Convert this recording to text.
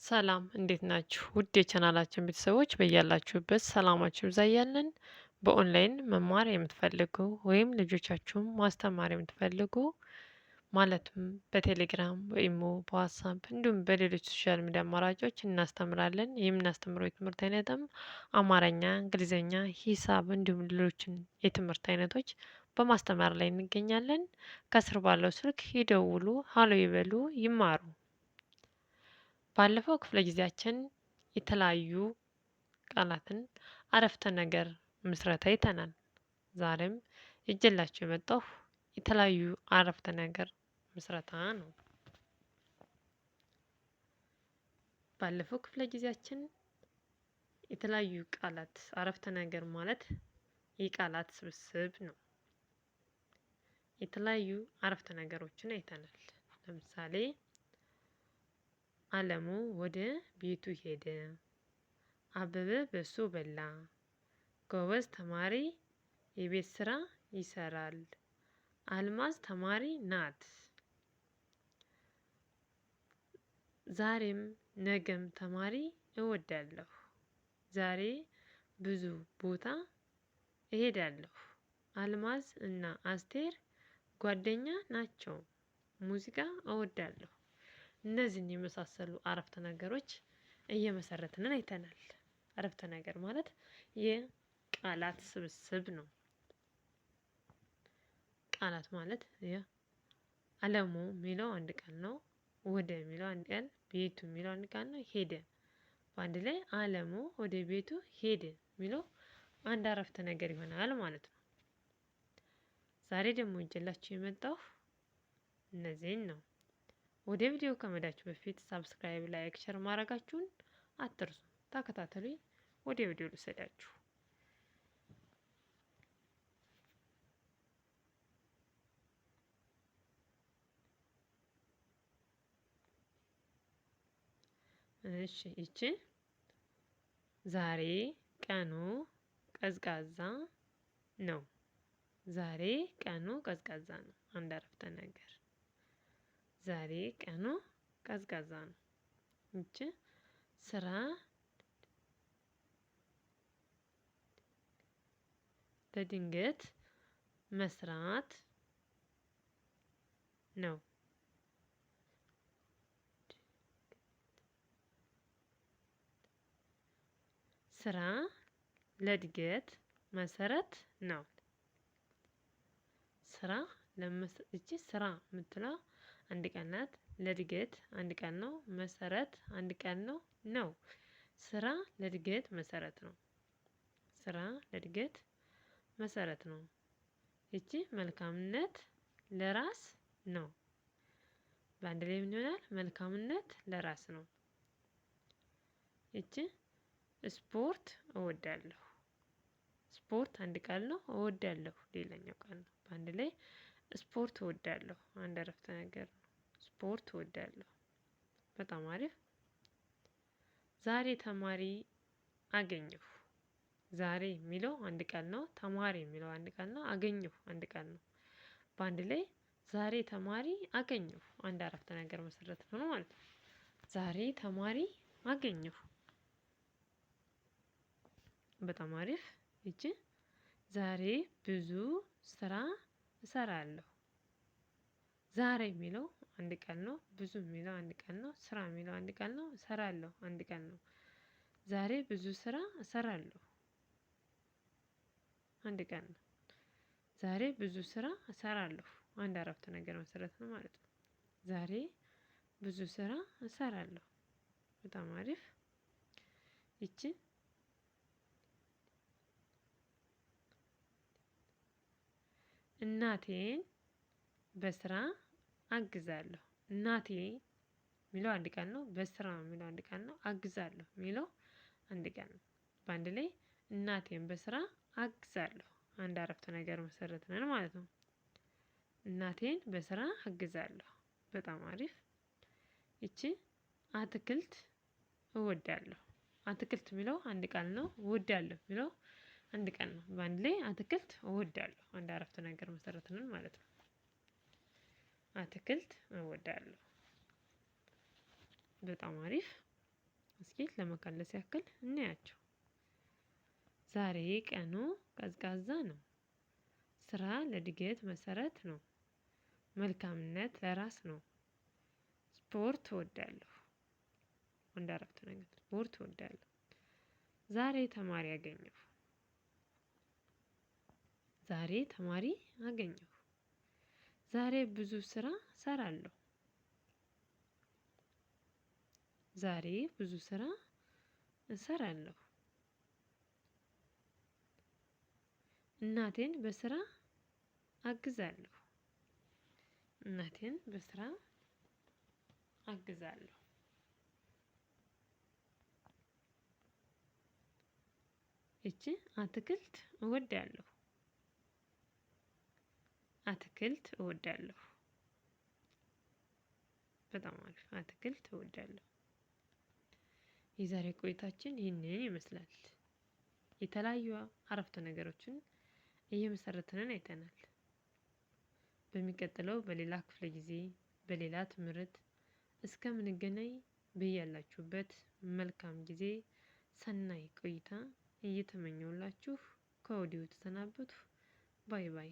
ሰላም እንዴት ናችሁ? ውድ የቻናላችን ቤተሰቦች በያላችሁበት ሰላማችሁ ይብዛ እያልን በኦንላይን መማር የምትፈልጉ ወይም ልጆቻችሁን ማስተማር የምትፈልጉ ማለትም በቴሌግራም፣ በኢሞ፣ በዋትሳፕ እንዲሁም በሌሎች ሶሻል ሚዲያ አማራጮች እናስተምራለን። የምናስተምረው የትምህርት አይነትም አማርኛ፣ እንግሊዝኛ፣ ሂሳብ እንዲሁም ሌሎችን የትምህርት አይነቶች በማስተማር ላይ እንገኛለን። ከስር ባለው ስልክ ይደውሉ፣ ሀሎ ይበሉ፣ ይማሩ። ባለፈው ክፍለ ጊዜያችን የተለያዩ ቃላትን አረፍተ ነገር ምስረታ አይተናል። ዛሬም ይዤላችሁ የመጣሁ የተለያዩ አረፍተ ነገር ምስረታ ነው። ባለፈው ክፍለ ጊዜያችን የተለያዩ ቃላት አረፍተ ነገር ማለት የቃላት ስብስብ ነው። የተለያዩ አረፍተ ነገሮችን አይተናል። ለምሳሌ አለሙ ወደ ቤቱ ሄደ። አበበ በሶ በላ። ጎበዝ ተማሪ የቤት ስራ ይሰራል። አልማዝ ተማሪ ናት። ዛሬም ነገም ተማሪ እወዳለሁ። ዛሬ ብዙ ቦታ እሄዳለሁ። አልማዝ እና አስቴር ጓደኛ ናቸው። ሙዚቃ እወዳለሁ። እነዚህን የመሳሰሉ አረፍተ ነገሮች እየመሰረትን አይተናል። አረፍተ ነገር ማለት የቃላት ስብስብ ነው። ቃላት ማለት አለሙ የሚለው አንድ ቃል ነው። ወደ የሚለው አንድ ቃል፣ ቤቱ የሚለው አንድ ቃል ነው። ሄደ በአንድ ላይ አለሙ ወደ ቤቱ ሄደ የሚለው አንድ አረፍተ ነገር ይሆናል ማለት ነው። ዛሬ ደግሞ ይዤላችሁ የመጣሁ እነዚህን ነው። ወደ ቪዲዮ ከመሄዳችሁ በፊት ሳብስክራይብ፣ ላይክ፣ ሸር ማድረጋችሁን አትርሱ። ተከታተሉኝ። ወደ ቪዲዮ ልውሰዳችሁ። እሺ ይቺ ዛሬ ቀኑ ቀዝቃዛ ነው። ዛሬ ቀኑ ቀዝቃዛ ነው። አንድ አረፍተ ነገር። ዛሬ ቀኑ ቀዝቃዛ ነው። ይቺ ስራ በድንገት መስራት ነው። ስራ ለእድገት መሰረት ነው። ስራ እቺ ስራ የምትለው አንድ ቃል ናት። ለእድገት አንድ ቃል ነው። መሰረት አንድ ቃል ነው። ነው ስራ ለእድገት መሰረት ነው። ስራ ለእድገት መሰረት ነው። እቺ መልካምነት ለራስ ነው። በአንድ ላይ ምን ይሆናል? መልካምነት ለራስ ነው። እቺ ስፖርት እወዳለሁ። ስፖርት አንድ ቃል ነው። እወዳለሁ ሌላኛው ቃል ነው። በአንድ ላይ ስፖርት እወዳለሁ አንድ አረፍተ ነገር ነው። ስፖርት እወዳለሁ። በጣም አሪፍ። ዛሬ ተማሪ አገኘሁ። ዛሬ የሚለው አንድ ቃል ነው። ተማሪ የሚለው አንድ ቃል ነው። አገኘሁ አንድ ቃል ነው። በአንድ ላይ ዛሬ ተማሪ አገኘሁ አንድ አረፍተ ነገር መሰረት ነው ማለት ነው። ዛሬ ተማሪ አገኘሁ። በጣም አሪፍ። ይቺ ዛሬ ብዙ ስራ እሰራለሁ። ዛሬ የሚለው አንድ ቃል ነው። ብዙ የሚለው አንድ ቃል ነው። ስራ የሚለው አንድ ቃል ነው። እሰራለሁ አንድ ቃል ነው። ዛሬ ብዙ ስራ እሰራለሁ አንድ ቃል ነው። ዛሬ ብዙ ስራ እሰራለሁ አንድ አረፍተ ነገር መሰረት ነው ማለት ነው። ዛሬ ብዙ ስራ እሰራለሁ። በጣም አሪፍ። ይቺ እናቴን በስራ አግዛለሁ። እናቴ የሚለው አንድ ቃል ነው። በስራ የሚለው አንድ ቃል ነው። አግዛለሁ የሚለው አንድ ቃል ነው። በአንድ ላይ እናቴን በስራ አግዛለሁ አንድ አረፍተ ነገር መሰረት ነን ማለት ነው። እናቴን በስራ አግዛለሁ። በጣም አሪፍ። ይቺ አትክልት እወዳለሁ። አትክልት የሚለው አንድ ቃል ነው። እወዳለሁ የሚለው አንድ ቃል ነው። በአንድ ላይ አትክልት እወዳለሁ አንድ አረፍተ ነገር መሰረት ነን ማለት ነው። አትክልት እወዳለሁ። በጣም አሪፍ። እስኪ ለመከለስ ያክል እናያቸው። ዛሬ ቀኑ ቀዝቃዛ ነው። ስራ ለእድገት መሰረት ነው። መልካምነት ለራስ ነው። ስፖርት እወዳለሁ። ወንድ አረፍተ ነገር ስፖርት እወዳለሁ። ዛሬ ተማሪ አገኘሁ። ዛሬ ተማሪ አገኘሁ። ዛሬ ብዙ ስራ እሰራለሁ። ዛሬ ብዙ ስራ እሰራለሁ። እናቴን በስራ አግዛለሁ። እናቴን በስራ አግዛለሁ። እቺ አትክልት እወዳለሁ። አትክልት እወዳለሁ። በጣም አሪፍ። አትክልት እወዳለሁ። የዛሬ ቆይታችን ይህንን ይመስላል። የተለያዩ አረፍተ ነገሮችን እየመሰረትን አይተናል። በሚቀጥለው በሌላ ክፍለ ጊዜ በሌላ ትምህርት እስከምንገናኝ በያላችሁበት መልካም ጊዜ ሰናይ ቆይታ እየተመኘውላችሁ ከወዲሁ ተሰናበቱ። ባይ ባይ።